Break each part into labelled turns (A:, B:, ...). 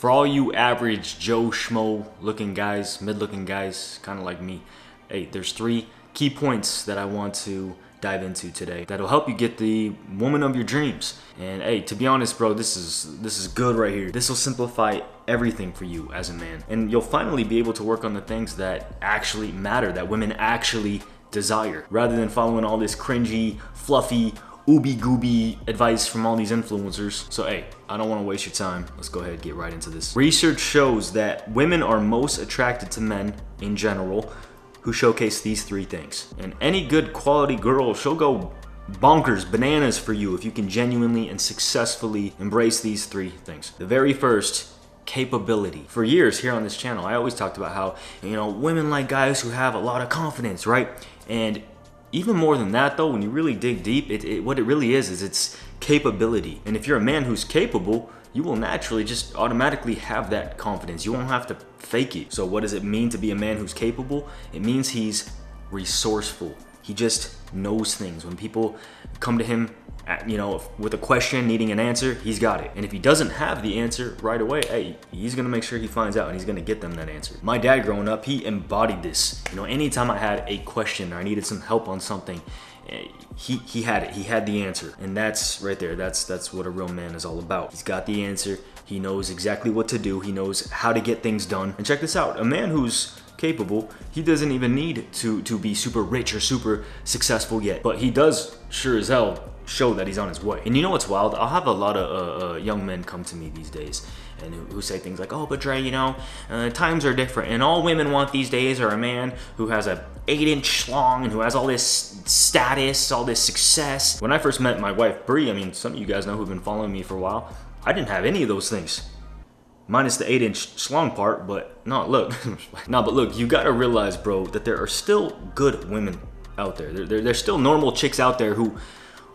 A: For all you average Joe Schmo looking guys, mid looking guys, kind of like me, hey, there's 3 key points that I want to dive into today that'll help you get the woman of your dreams. And hey, to be honest, bro, this is good right here. This will simplify everything for you as a man, and you'll finally be able to work on the things that actually matter, that women actually desire, rather than following all this cringy, fluffy, ooby-gooby advice from all these influencers. So hey, I don't want to waste your time. Let's go ahead and get right into this. Research shows that women are most attracted to men in general who showcase these 3 things. And any good quality girl, she'll go bonkers, bananas for you if you can genuinely and successfully embrace these 3 things. The very first, capability. For years here on this channel, I always talked about how, women like guys who have a lot of confidence, right? And even more than that though, when you really dig deep, what it really is it's capability. And if you're a man who's capable, you will naturally just automatically have that confidence. You won't have to fake it. So what does it mean to be a man who's capable? It means he's resourceful. He just knows things. When people come to him with a question, needing an answer, he's got it. And if he doesn't have the answer right away, hey, he's gonna make sure he finds out and he's gonna get them that answer. My dad growing up, he embodied this. Anytime I had a question or I needed some help on something, he had it. He had the answer. And that's right there. That's what a real man is all about. He's got the answer. He knows exactly what to do. He knows how to get things done. And check this out. A man who's capable, he doesn't even need to be super rich or super successful yet. But he does sure as hell show that he's on his way. And you know what's wild? I'll have a lot of young men come to me these days and who say things like, oh, but Dre, times are different, and all women want these days are a man who has a 8-inch schlong and who has all this status, all this success. When I first met my wife, Bree, some of you guys know who've been following me for a while, I didn't have any of those things. Minus the 8-inch schlong part, but no, look. But look, you gotta realize, bro, that there are still good women out there. There's still normal chicks out there who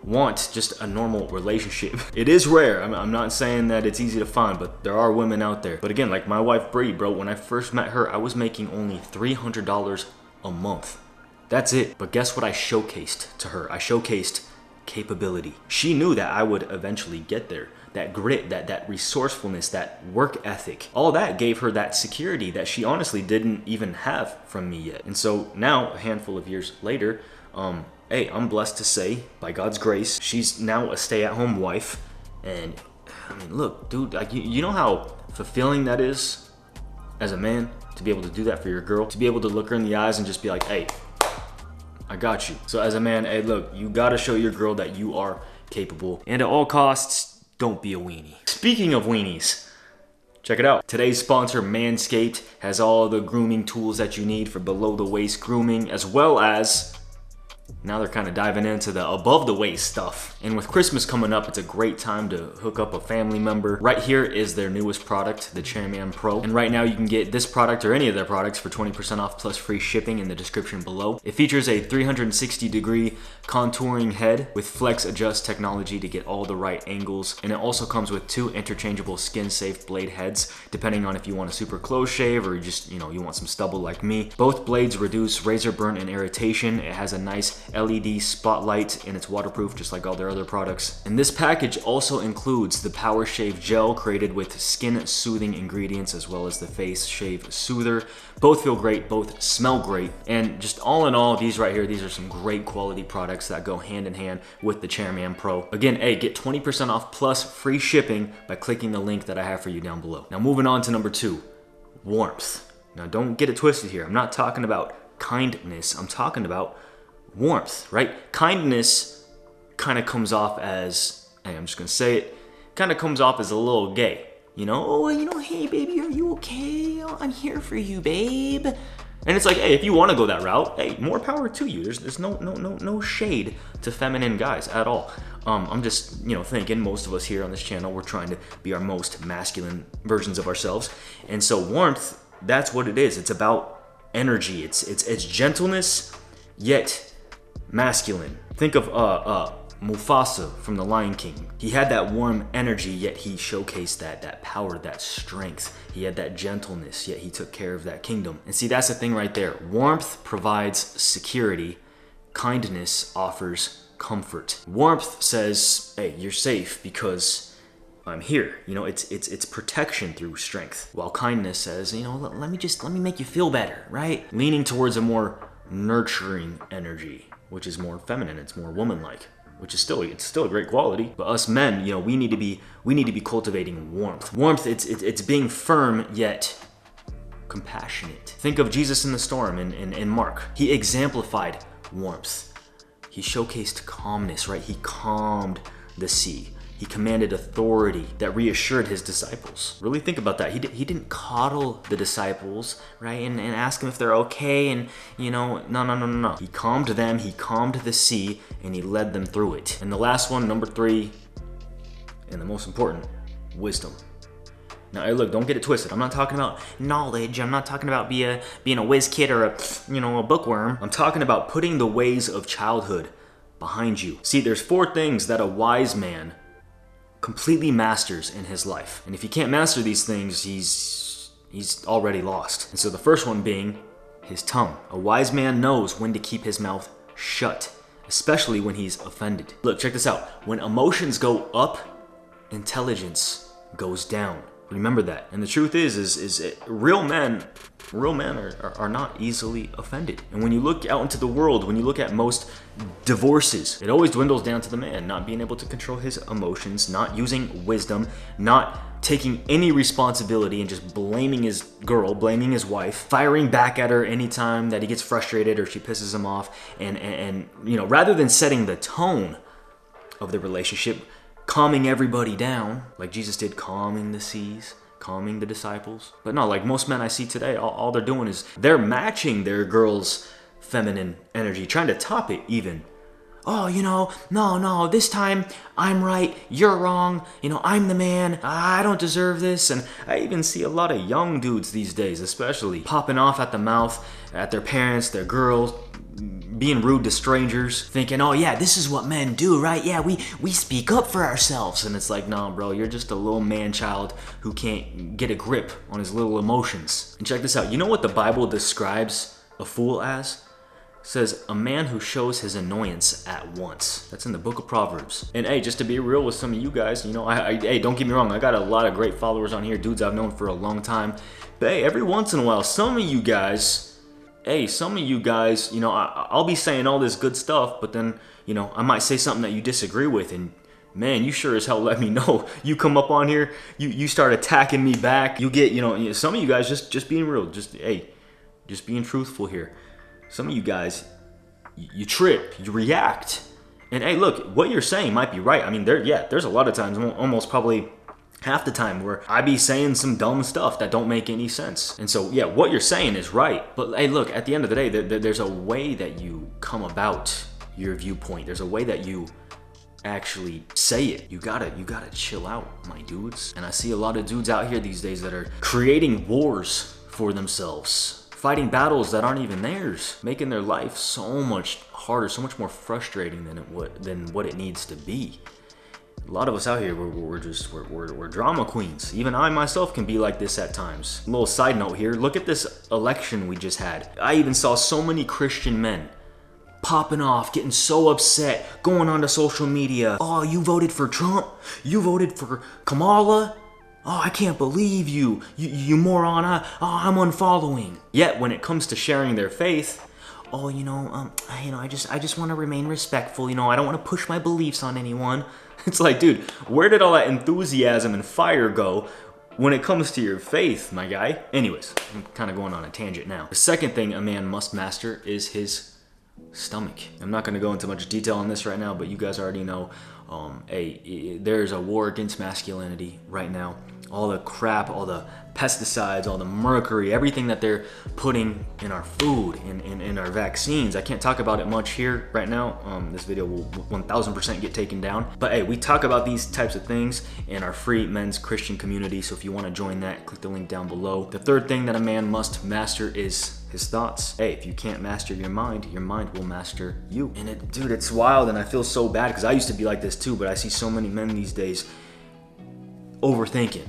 A: want just a normal relationship. It is rare. I'm not saying that it's easy to find, but there are women out there. But again, like my wife Bree, bro, when I first met her, I was making only $300 a month. That's it. But guess what I showcased to her? I showcased capability. She knew that I would eventually get there. That grit, that resourcefulness, that work ethic, all that gave her that security that she honestly didn't even have from me yet. And so now, a handful of years later, hey, I'm blessed to say, by God's grace, she's now a stay-at-home wife. And look, dude, like you know how fulfilling that is as a man, to be able to do that for your girl, to be able to look her in the eyes and just be like, hey, I got you. So as a man, hey, look, you gotta show your girl that you are capable. And at all costs, don't be a weenie. Speaking of weenies, check it out. Today's sponsor, Manscaped, has all the grooming tools that you need for below-the-waist grooming, as well as now they're kind of diving into the above the waist stuff. And with Christmas coming up, it's a great time to hook up a family member. Right here is their newest product, the Chairman Pro. And right now you can get this product or any of their products for 20% off plus free shipping in the description below. It features a 360-degree contouring head with Flex Adjust technology to get all the right angles. And it also comes with 2 interchangeable skin-safe blade heads, depending on if you want a super close shave or you just, you want some stubble like me. Both blades reduce razor burn and irritation. It has a nice LED spotlight and it's waterproof just like all their other products. And this package also includes the Power Shave Gel created with skin soothing ingredients as well as the Face Shave Soother. Both feel great, both smell great, and just all in all, these right here, these are some great quality products that go hand in hand with the Chairman Pro. Again, hey, get 20% off plus free shipping by clicking the link that I have for you down below. Now moving on to number 2, warmth. Now don't get it twisted here. I'm not talking about kindness. I'm talking about warmth, right? Kindness kind of comes off as, hey, I'm just gonna say it, kind of comes off as a little gay. Hey baby, are you okay? Oh, I'm here for you, babe. And it's like, hey, if you want to go that route, hey, more power to you. There's no shade to feminine guys at all. I'm just, thinking most of us here on this channel, we're trying to be our most masculine versions of ourselves. And so warmth, that's what it is. It's about energy. It's gentleness, yet masculine. Think of Mufasa from The Lion King. He had that warm energy, yet he showcased that power, that strength. He had that gentleness, yet he took care of that kingdom. And see, that's the thing right there. Warmth provides security. Kindness offers comfort. Warmth says, hey, you're safe because I'm here. You know, it's protection through strength. While kindness says, you know, let me make you feel better, right? Leaning towards a more nurturing energy, which is more feminine, it's more woman-like, which is still a great quality. But us men, you know, we need to be cultivating warmth. Warmth, it's being firm yet compassionate. Think of Jesus in the storm in Mark. He exemplified warmth. He showcased calmness, right? He calmed the sea. He commanded authority that reassured his disciples. Really think about that. He didn't coddle the disciples, right? And ask them if they're okay and, you know, no. He calmed them, he calmed the sea, and he led them through it. And the last one, number 3, and the most important, wisdom. Now, hey, look, don't get it twisted. I'm not talking about knowledge. I'm not talking about being a whiz kid or a bookworm. I'm talking about putting the ways of childhood behind you. See, there's 4 things that a wise man completely masters in his life. And if he can't master these things, he's already lost. And so the first one being his tongue. A wise man knows when to keep his mouth shut, especially when he's offended. Look, check this out. When emotions go up, intelligence goes down. Remember that. And the truth is real men are not easily offended. And when you look out into the world, when you look at most divorces, it always dwindles down to the man not being able to control his emotions, not using wisdom, not taking any responsibility and just blaming his girl, blaming his wife, firing back at her anytime that he gets frustrated or she pisses him off. And you know, rather than setting the tone of the relationship, calming everybody down, like Jesus did, calming the seas, calming the disciples. But no, like most men I see today, all they're doing is they're matching their girl's feminine energy, trying to top it even. Oh, you know, no, this time I'm right, you're wrong, you know, I'm the man, I don't deserve this. And I even see a lot of young dudes these days, especially, popping off at the mouth at their parents, their girls, being rude to strangers, thinking, oh yeah, this is what men do, right? Yeah, we speak up for ourselves. And it's like, nah, bro, you're just a little man-child who can't get a grip on his little emotions. And check this out. You know what the Bible describes a fool as? It says, a man who shows his annoyance at once. That's in the book of Proverbs. And hey, just to be real with some of you guys, you know, hey, don't get me wrong, I got a lot of great followers on here, dudes I've known for a long time. But hey, every once in a while, some of you guys, you know, I'll be saying all this good stuff, but then, you know, I might say something that you disagree with, and man, you sure as hell let me know. You come up on here, you start attacking me back. You get, you know, some of you guys just being real, just being truthful here. Some of you guys, you trip, you react, and hey, look, what you're saying might be right. I mean, there's a lot of times, almost probably half the time, where I be saying some dumb stuff that don't make any sense. And so, yeah, what you're saying is right. But hey, look, at the end of the day, there's a way that you come about your viewpoint. There's a way that you actually say it. You gotta chill out, my dudes. And I see a lot of dudes out here these days that are creating wars for themselves, fighting battles that aren't even theirs, making their life so much harder, so much more frustrating than what it needs to be. A lot of us out here, we're drama queens. Even I myself can be like this at times. A little side note here, look at this election we just had. I even saw so many Christian men popping off, getting so upset, going onto social media. Oh, you voted for Trump? You voted for Kamala? Oh, I can't believe you you moron. I'm unfollowing. Yet when it comes to sharing their faith, oh, I just want to remain respectful. You know, I don't want to push my beliefs on anyone. It's like, dude, where did all that enthusiasm and fire go when it comes to your faith, my guy? Anyways, I'm kind of going on a tangent now. The second thing a man must master is his stomach. I'm not going to go into much detail on this right now, but you guys already know, there's a war against masculinity right now. All the crap, all the pesticides, all the mercury, everything that they're putting in our food, in our vaccines. I can't talk about it much here right now. This video will 1000% get taken down. But hey, we talk about these types of things in our free men's Christian community. So if you want to join that, click the link down below. The third thing that a man must master is his thoughts. Hey, if you can't master your mind will master you. And dude, it's wild, and I feel so bad because I used to be like this too, but I see so many men these days overthinking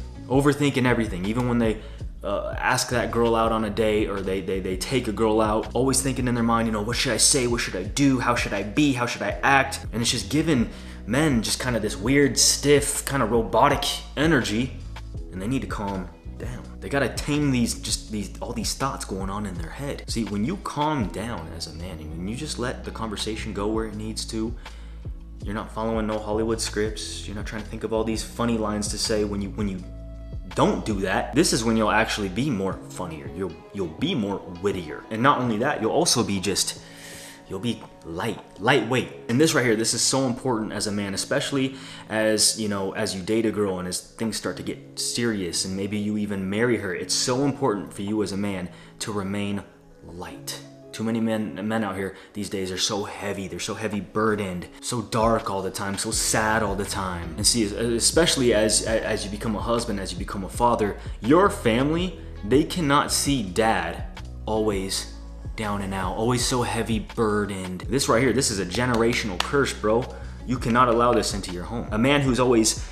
A: everything. Even when they ask that girl out on a date, or they take a girl out, always thinking in their mind, what should I say, what should I do, how should I be, how should I act? And it's just giving men just kind of this weird, stiff, kind of robotic energy, and they need to calm down. They gotta tame all these thoughts going on in their head. See, when you calm down as a man, and when you just let the conversation go where it needs to, you're not following no Hollywood scripts. You're not trying to think of all these funny lines to say. When you don't do that, this is when you'll actually be more funnier. You'll be more wittier, and not only that, you'll also be you'll be lightweight. And this right here, this is so important as a man, especially as as you date a girl and as things start to get serious, and maybe you even marry her. It's so important for you as a man to remain light. Too many men out here these days are so heavy. They're so heavy burdened, so dark all the time, so sad all the time. And see, especially as you become a husband, as you become a father, your family, they cannot see dad always down and out, always so heavy burdened. This right here, this is a generational curse, bro. You cannot allow this into your home. A man who's always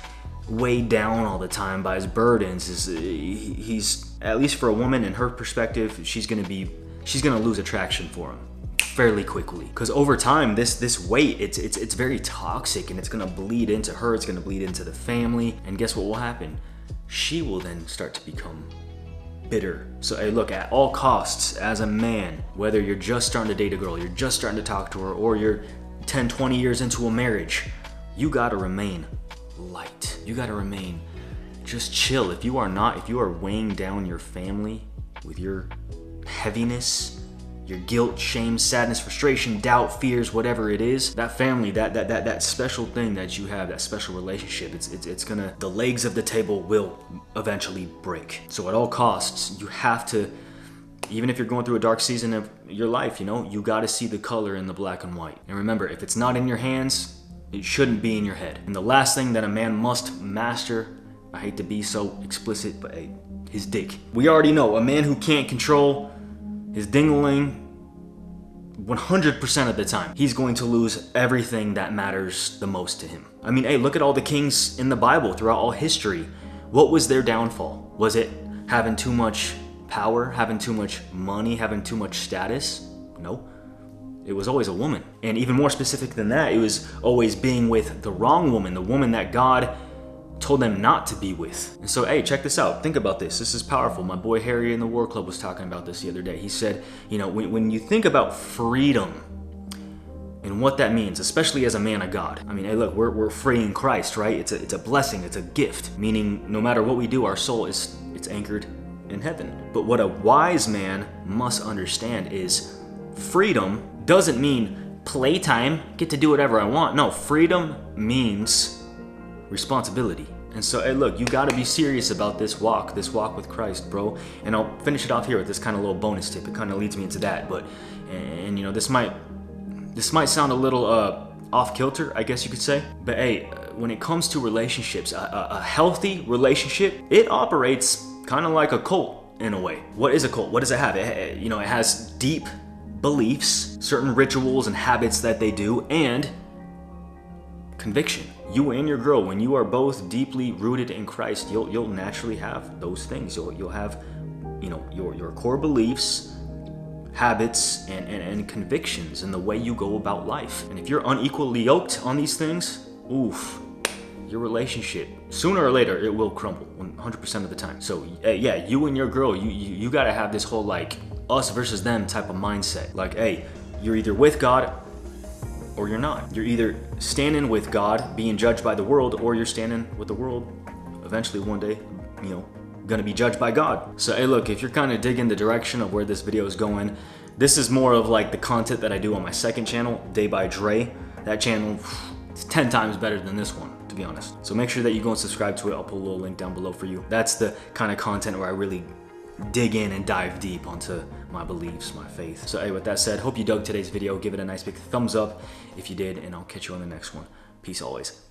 A: weighed down all the time by his burdens he's, at least for a woman, in her perspective, she's gonna lose attraction for him fairly quickly, because over time this weight, it's very toxic, and it's gonna bleed into her, it's gonna bleed into the family, and guess what will happen? She will then start to become bitter. So hey, look, at all costs as a man, whether you're just starting to date a girl, you're just starting to talk to her, or you're 10-20 years into a marriage, you gotta remain light. You gotta remain just chill. If you are weighing down your family with your heaviness, your guilt, shame, sadness, frustration, doubt, fears, whatever it is, that family, that special thing that you have, that special relationship, the legs of the table will eventually break. So at all costs, you have to, even if you're going through a dark season of your life, you gotta see the color in the black and white. And remember, if it's not in your hands, it shouldn't be in your head. And the last thing that a man must master, I hate to be so explicit, but hey, his dick. We already know, a man who can't control his dingaling 100% of the time, he's going to lose everything that matters the most to him. I mean, hey, look at all the kings in the Bible throughout all history. What was their downfall? Was it having too much power, having too much money, having too much status? No. It was always a woman. And even more specific than that, it was always being with the wrong woman, the woman that God told them not to be with. And so, hey, check this out. Think about this. This is powerful. My boy Harry in the War Club was talking about this the other day. He said, when you think about freedom and what that means, especially as a man of God. I mean, hey, look, we're free in Christ, right? It's a blessing. It's a gift. Meaning, no matter what we do, our soul it's anchored in heaven. But what a wise man must understand is freedom doesn't mean playtime, get to do whatever I want. No, freedom means responsibility. And so, hey, look, you gotta be serious about this walk with Christ, bro. And I'll finish it off here with this kind of little bonus tip. It kind of leads me into that, but, and this might sound a little off kilter, I guess you could say. But hey, when it comes to relationships, a healthy relationship, it operates kind of like a cult in a way. What is a cult? What does it have? It has deep beliefs, certain rituals and habits that they do, and conviction. You and your girl, when you are both deeply rooted in Christ, you'll naturally have those things. You'll have, your core beliefs, habits, and convictions in the way you go about life. And if you're unequally yoked on these things, oof, your relationship, sooner or later, it will crumble 100% of the time. So yeah, you and your girl, you gotta have this whole like us versus them type of mindset. Like, hey, you're either with God or you're not. You're either standing with God, being judged by the world, or you're standing with the world, eventually one day, gonna be judged by God. So hey, look, if you're kind of digging the direction of where this video is going, this is more of like the content that I do on my second channel, Day by Dre. That channel, it's 10 times better than this one, to be honest. So make sure that you go and subscribe to it. I'll put a little link down below for you. That's the kind of content where I really dig in and dive deep onto my beliefs, my faith. So hey, with that said, hope you dug today's video. Give it a nice big thumbs up if you did, and I'll catch you on the next one. Peace always.